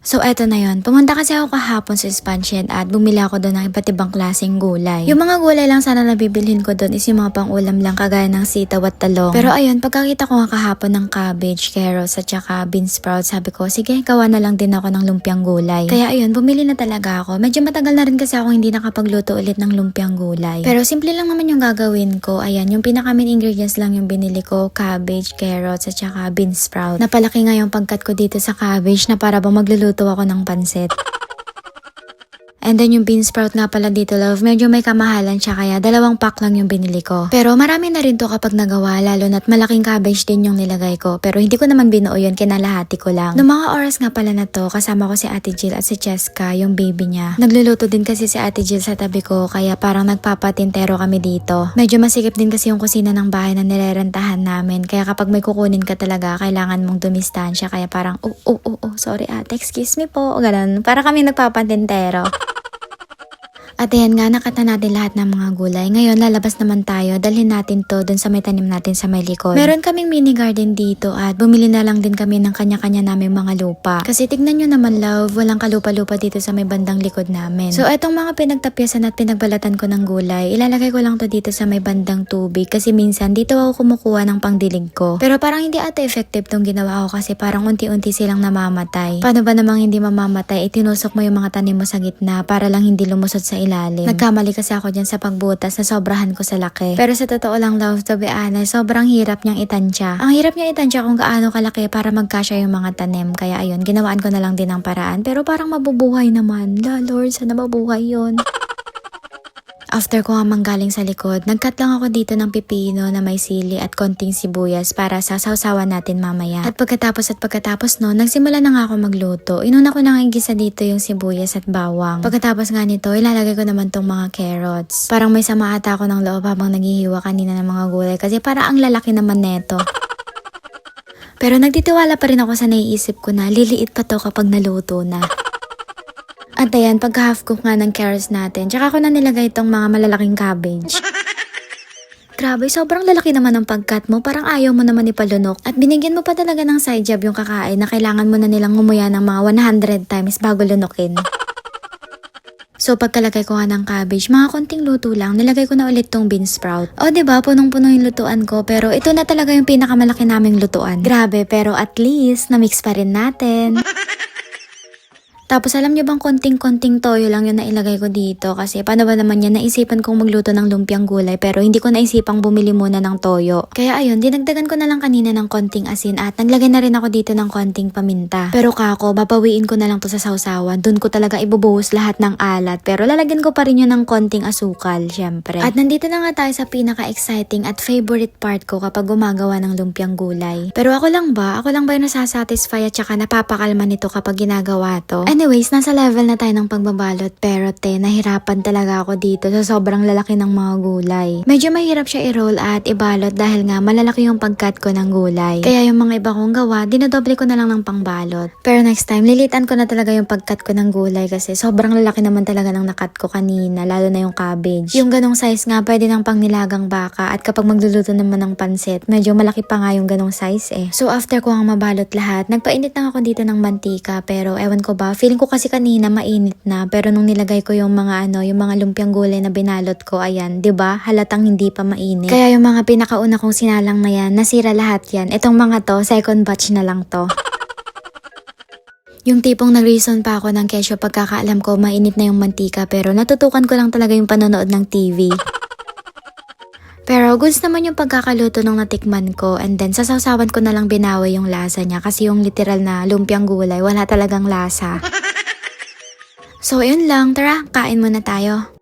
So eto na yon. Pumunta kasi ako kahapon sa Spanshed at bumili ako doon ng iba't ibang klaseng gulay. Yung mga gulay lang sana nabibilhin ko doon is yung mga pang-ulam lang kagaya ng sitaw at talong. Pero ayun, pagkakita ko nga kahapon ng cabbage, carrots at saka bean sprouts, sabi ko, sige, gawa na lang din ako ng lumpiang gulay. Kaya ayun, bumili na talaga ako. Medyo matagal na rin kasi ako hindi nakapagluto ulit ng lumpiang gulay. Pero simple lang naman yung gagawin ko. Ayan, yung pinaka-main ingredients lang yung binili ko, cabbage, carrots at saka bean sprout. Napalaki nga yung pagkat ko dito sa cabbage na para bang magluluto ako ng pansit. And then yung bean sprout nga pala dito, love, medyo may kamahalan siya kaya 2 pack lang yung binili ko. Pero marami na rin to kapag nagawa, lalo na't malaking cabbage din yung nilagay ko. Pero hindi ko naman binuo yun, kinalahati ko lang. Noong mga oras nga pala na to, kasama ko si Ate Jill at si Cheska, yung baby niya. Nagluluto din kasi si Ate Jill sa tabi ko, kaya parang nagpapatintero kami dito. Medyo masikip din kasi yung kusina ng bahay na nirerentahan namin, kaya kapag may kukunin ka talaga, kailangan mong dumistansya. Kaya parang, sorry ate, excuse me po, ganun. Para kami nagpapatintero. At ayan nga, nakata natin lahat ng mga gulay. Ngayon, lalabas naman tayo. Dalhin natin to dun sa may tanim natin sa may likod. Meron kaming mini garden dito at bumili na lang din kami ng kanya-kanya naming mga lupa. Kasi tignan nyo naman, love, walang kalupa-lupa dito sa may bandang likod namin. So, etong mga pinagtapyasan at pinagbalatan ko ng gulay, ilalagay ko lang to dito sa may bandang tubig kasi minsan dito ako kumukuha ng pangdilig ko. Pero parang hindi ata effective tong ginawa ko kasi parang unti-unti silang namamatay. Paano ba namang hindi mamamatay? Itinusok mo yung mga tanim mo sa gitna para lang hindi lumusot sa ilalim. Nagkamali kasi ako dyan sa pagbutas na sobrahan ko sa laki. Pero sa totoo lang, love, to be honest, sobrang hirap niyang itansya. Ang hirap niya itansya kung gaano kalaki para magkasya yung mga tanim. Kaya ayun, ginawaan ko na lang din ng paraan. Pero parang mabubuhay naman. La Lord, sana mabuhay yun. After ko nga manggaling sa likod, nagkat lang ako dito ng pipino na may sili at konting sibuyas para sa sawsawan natin mamaya. At pagkatapos no, nagsimula na nga ako magluto. Inuna ko na nga igisa dito yung sibuyas at bawang. Pagkatapos nga nito, ilalagay ko naman tong mga carrots. Parang may sama ata ako ng loob habang naghihiwa kanina ng mga gulay kasi parang ang lalaki naman neto. Pero nagtitiwala pa rin ako sa naiisip ko na liliit pa to kapag naluto na. At ayan, pagka-half cook nga ng carrots natin, tsaka ko na nilagay itong mga malalaking cabbage. Grabe, sobrang lalaki naman ng pagkat mo, parang ayaw mo naman ipalunok. At binigyan mo pa talaga ng side job yung kakain na kailangan mo na nilang ngumuya ng mga 100 times bago lunukin. So pagkalagay ko nga ng cabbage, mga konting luto lang, nilagay ko na ulit tong bean sprout. O diba, punong-puno yung lutuan ko, pero ito na talaga yung pinakamalaki naming lutuan. Grabe, pero at least, na-mix pa rin natin. Tapos alam nyo bang konting-konting toyo lang yung nailagay ko dito kasi paano ba naman yan, naisipan kong magluto ng lumpiang gulay pero hindi ko naisipang bumili muna ng toyo. Kaya ayun, dinagdagan ko na lang kanina ng konting asin at naglagay na rin ako dito ng konting paminta. Pero kako, babawiin ko na lang to sa sawsawan. Doon ko talaga ibubuhos lahat ng alat pero lalagyan ko pa rin yun ng konting asukal, syempre. At nandito na nga tayo sa pinaka-exciting at favorite part ko kapag gumagawa ng lumpiang gulay. Pero ako lang ba yung nasasatisfy at saka napapakalma nito kapag ginagawa to? Anyways, nasa level na tayo ng pagbabalot pero nahirapan talaga ako dito sa sobrang lalaki ng mga gulay. Medyo mahirap siya i-roll at ibalot dahil nga malalaki yung pagkat ko ng gulay. Kaya yung mga iba kong gawa, dinodoble ko na lang ng pangbalot. Pero next time, lilitan ko na talaga yung pagkat ko ng gulay kasi sobrang lalaki naman talaga ng nakat ko kanina, lalo na yung cabbage. Yung ganong size nga, pwede ng pangnilagang baka at kapag magluluto naman ng pansit, medyo malaki pa nga yung ganong size eh. So after ko nga mabalot lahat, nagpainit lang ako dito ng mantika pero ewan ko ba, feeling ko kasi kanina mainit na pero nung nilagay ko yung mga yung mga lumpiang gulay na binalot ko, ayan, 'di ba? Halatang hindi pa mainit. Kaya yung mga pinakauna kong sinalang na yan, nasira lahat yan. Itong mga to, second batch na lang to. Yung tipong nag-reason pa ako ng kesyo pagkakaalam ko mainit na yung mantika pero natutukan ko lang talaga yung panonood ng TV. Pero goods naman yung pagkakaluto nung natikman ko and then sasawsawan ko na lang binawi yung lasa niya kasi yung literal na lumpiang gulay wala talagang lasa. So yun lang, tara, kain muna tayo.